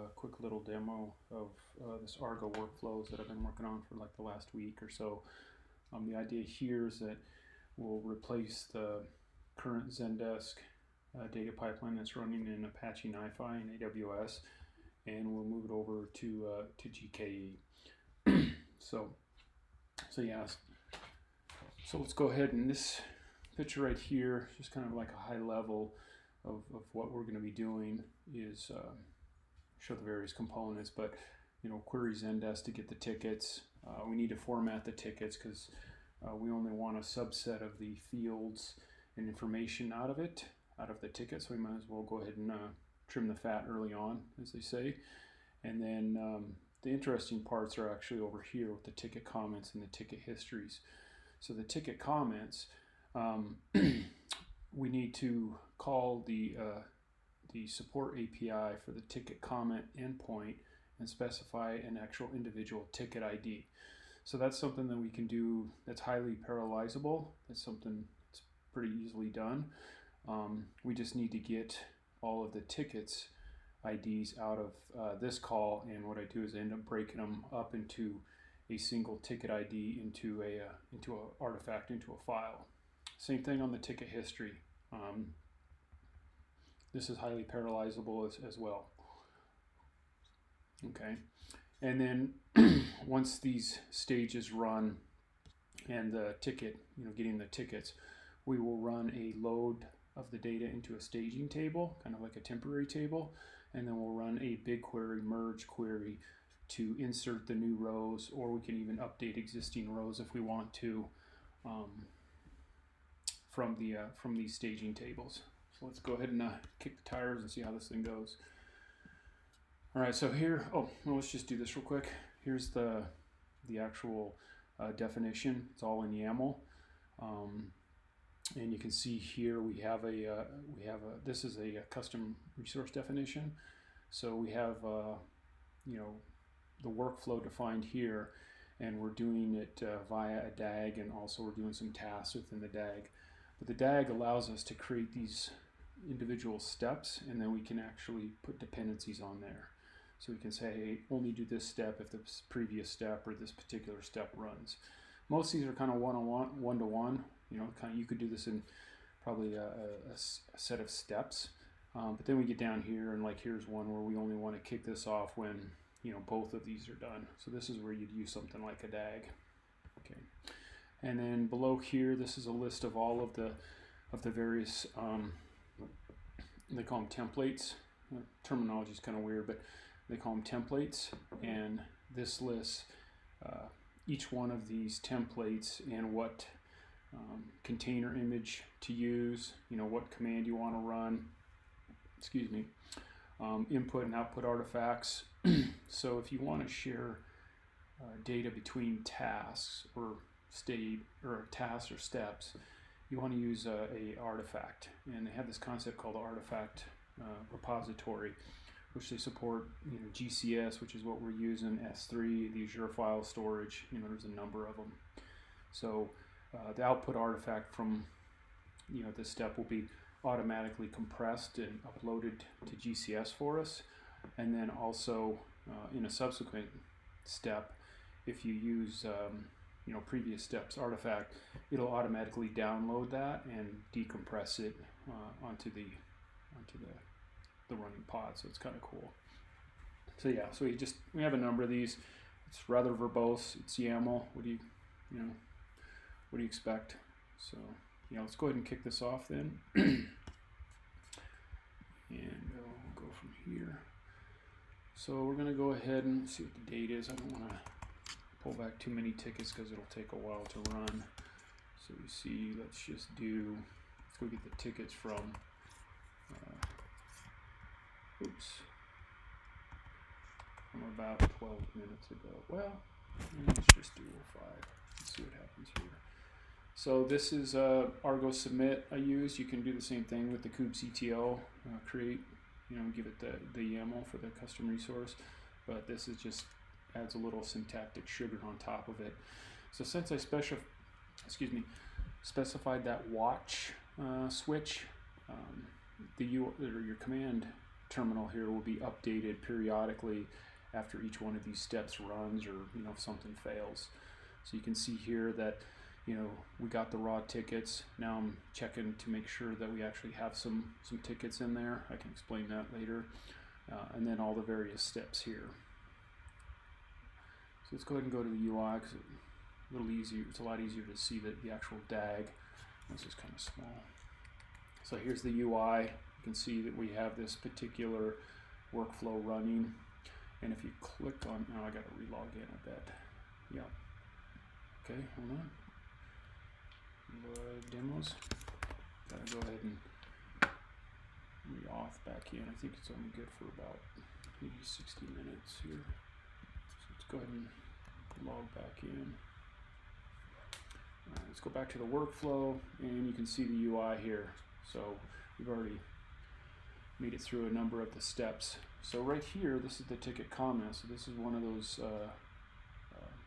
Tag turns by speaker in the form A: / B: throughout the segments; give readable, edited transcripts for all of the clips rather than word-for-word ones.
A: a quick little demo of this Argo Workflows that I've been working on for like the last week or so. The idea here is that we'll replace the current Zendesk data pipeline that's running in Apache NiFi and AWS, and we'll move it over to GKE. so yeah, so let's go ahead, and this picture right here, just kind of like a high level of what we're going to be doing is show the various components, but query Zendesk to get the tickets. We need to format the tickets because we only want a subset of the fields and information out of the ticket, so we might as well go ahead and trim the fat early on, as they say. And then the interesting parts are actually over here with the ticket comments and the ticket histories. So the ticket comments, we need to call the support API for the ticket comment endpoint and specify an actual individual ticket ID. So that's something that we can do that's highly parallelizable. That's something that's pretty easily done. We just need to get all of the tickets IDs out of this call, and what I do is I end up breaking them up into a single ticket ID into a artifact, into a file. Same thing on the ticket history. This is highly parallelizable as well. Okay, and then once these stages run and the ticket, getting the tickets, we will run a load of the data into a staging table, kind of like a temporary table, and then we'll run a BigQuery merge query to insert the new rows, or we can even update existing rows if we want to from these staging tables. So let's go ahead and kick the tires and see how this thing goes. All right, so here, let's just do this real quick. Here's the actual definition. It's all in YAML, and you can see here we have this is a custom resource definition. So we have the workflow defined here, and we're doing it via a DAG, and also we're doing some tasks within the DAG. But the DAG allows us to create these individual steps, and then we can actually put dependencies on there. So we can say, hey, only do this step if the previous step or this particular step runs. Most of these are kind of one-to-one. You could do this in probably a set of steps. But then we get down here, and like here's one where we only want to kick this off when both of these are done. So this is where you'd use something like a DAG. Okay, and then below here, this is a list of all of the various they call them templates. Terminology is kind of weird, but they call them templates. And this lists each one of these templates and what container image to use. What command you want to run. Excuse me. Input and output artifacts. So if you want to share data between tasks or tasks or steps, you want to use a artifact, and they have this concept called the artifact repository, which they support. GCS, which is what we're using, S3, the Azure file storage. There's a number of them. So the output artifact from this step will be automatically compressed and uploaded to GCS for us, and then also in a subsequent step, if you use previous steps artifact, it'll automatically download that and decompress it onto the running pod. So it's kind of cool. So yeah, so we have a number of these. It's rather verbose. It's YAML. What do you expect? So let's go ahead and kick this off then. And we'll go from here. So we're going to go ahead and see what the date is. I don't want to pull back too many tickets because it'll take a while to run. So you see, let's go get the tickets from, from about 12 minutes ago. Well, let's just do 05. Let's see what happens here. So this is Argo Submit I use. You can do the same thing with the kubectl, create, give it the YAML for the custom resource, but this is just adds a little syntactic sugar on top of it. So since I specified that watch switch, your command terminal here will be updated periodically after each one of these steps runs, or if something fails. So you can see here that we got the raw tickets. Now I'm checking to make sure that we actually have some tickets in there. I can explain that later. And then all the various steps here. So let's go ahead and go to the UI, because it's a little easier. It's a lot easier to see the actual DAG. This is kind of small. So here's the UI. You can see that we have this particular workflow running. And if you click on, I got to relog in, I bet. Yeah. Okay, hold on. Demos. Gotta go ahead and re-auth back in. I think it's only good for about maybe 60 minutes here. So let's go ahead and log back in. Let's go back to the workflow, and you can see the UI here. So we've already made it through a number of the steps. So right here, this is the ticket comment. So this is one of those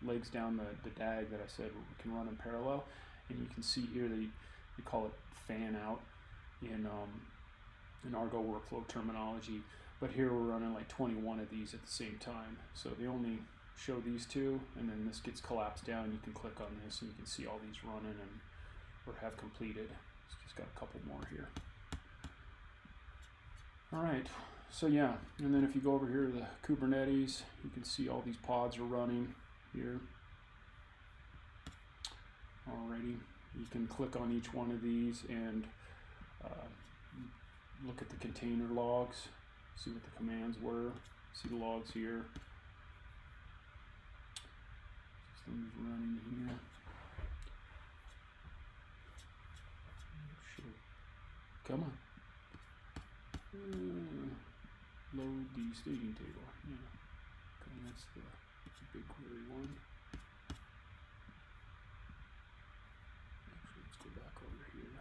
A: legs down the DAG that I said we can run in parallel. And you can see here they call it fan out in Argo Workflow terminology. But here we're running like 21 of these at the same time. So they only show these two, and then this gets collapsed down. You can click on this and you can see all these running or have completed. It's just got a couple more here. All right, so yeah, and then if you go over here to the Kubernetes, you can see all these pods are running here. Alrighty, you can click on each one of these and look at the container logs, see what the commands were, see the logs here. System's running here. Come on. Load the staging table. Yeah. Okay, that's the BigQuery one. Actually, let's go back over here.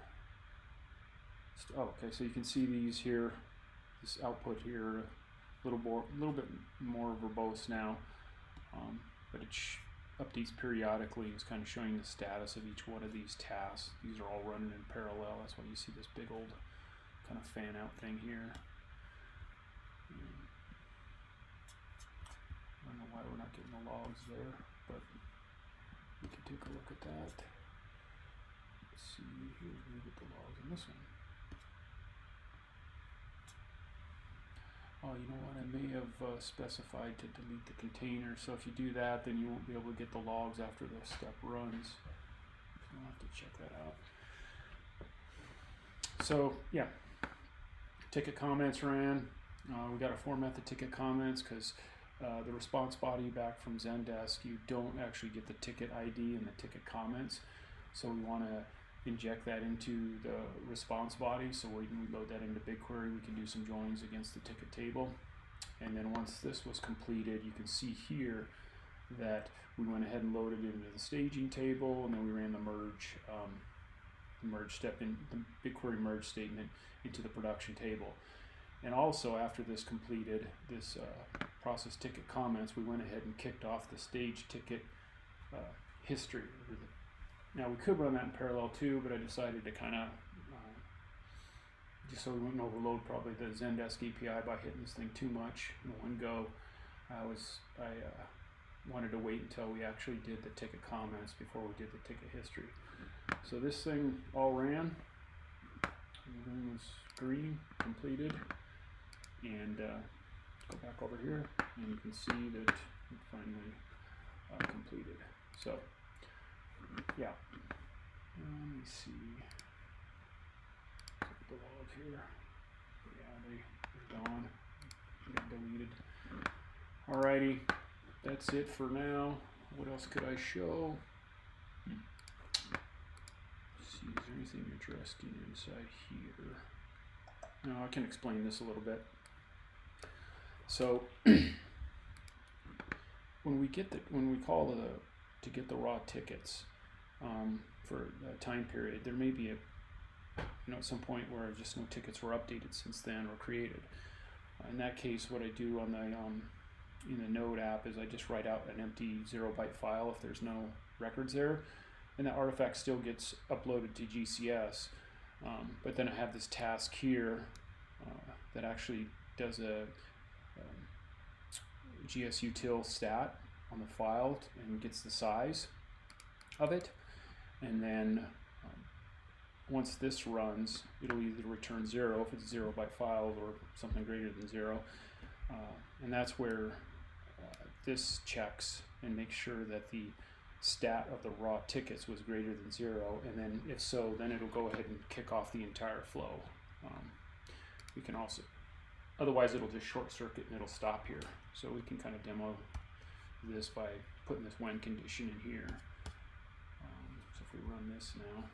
A: Oh, okay, so you can see these here. This output here, a little bit more verbose now, but it updates periodically. It's kind of showing the status of each one of these tasks. These are all running in parallel. That's why you see this big old kind of fan out thing here. I don't know why we're not getting the logs there, but we can take a look at that. Let's see here, we get the logs in this one. Oh, you know what? I may have specified to delete the container. So if you do that, then you won't be able to get the logs after the step runs. So I'll have to check that out. So yeah, ticket comments ran. We got to format the ticket comments because the response body back from Zendesk, you don't actually get the ticket ID and the ticket comments. So we want to inject that into the response body. So when we load that into BigQuery, we can do some joins against the ticket table. And then once this was completed, you can see here that we went ahead and loaded it into the staging table, and then we ran the merge step in the BigQuery merge statement into the production table. And also after this completed, this process ticket comments, we went ahead and kicked off the stage ticket history. Now we could run that in parallel too, but I decided to kind of, just so we wouldn't overload probably the Zendesk API by hitting this thing too much in one go, I wanted to wait until we actually did the ticket comments before we did the ticket history. So this thing all ran, everything was green, completed, and go back over here, and you can see that it finally completed. So yeah, let me see. Look at the logs here. Yeah, they're gone. They got deleted. Alrighty, that's it for now. What else could I show? Let's see, is there anything interesting inside here? No, I can explain this a little bit. So when we call to get the raw tickets for a time period, there may be at some point where just no tickets were updated since then or created. In that case, what I do on in the Node app is I just write out an empty 0-byte file if there's no records there, and that artifact still gets uploaded to GCS. But then I have this task here that actually does a gsutil stat on the file and gets the size of it, and then once this runs, it'll either return 0 if it's 0 byte file or something greater than 0, and that's where this checks and makes sure that the stat of the raw tickets was greater than 0, and then if so, then it'll go ahead and kick off the entire flow. We can also, otherwise it'll just short circuit and it'll stop here. So we can kind of demo this by putting this when condition in here. So if we run this now,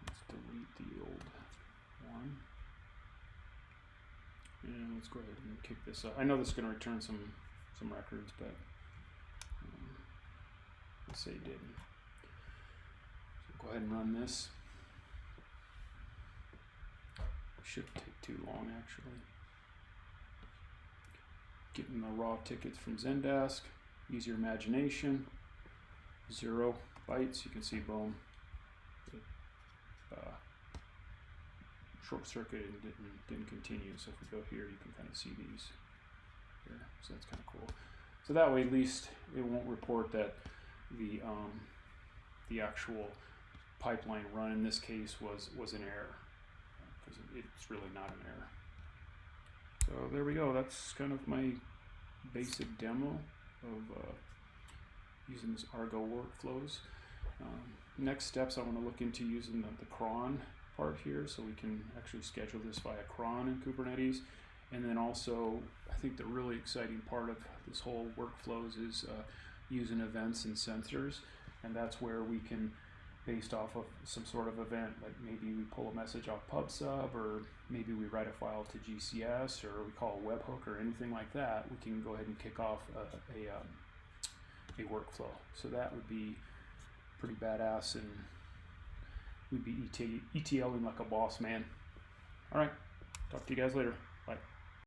A: let's delete the old one. And let's go ahead and kick this up. I know this is going to return some records, but let's say it didn't. So go ahead and run this. Shouldn't take too long, actually. Getting the raw tickets from Zendesk. Use your imagination. 0 bytes. You can see, boom. Short circuit and didn't continue. So if we go here, you can kind of see these here. So that's kind of cool. So that way, at least it won't report that the actual pipeline run in this case was an error, because it's really not an error. So there we go. That's kind of my basic demo of using this Argo Workflows. Next steps, I want to look into using the cron part here, so we can actually schedule this via cron in Kubernetes. And then also, I think the really exciting part of this whole workflows is using events and sensors, and that's where we can, based off of some sort of event, like maybe we pull a message off PubSub, or maybe we write a file to GCS, or we call a webhook or anything like that, we can go ahead and kick off a workflow. So that would be pretty badass, and we'd be ETLing like a boss man. All right, talk to you guys later. Bye.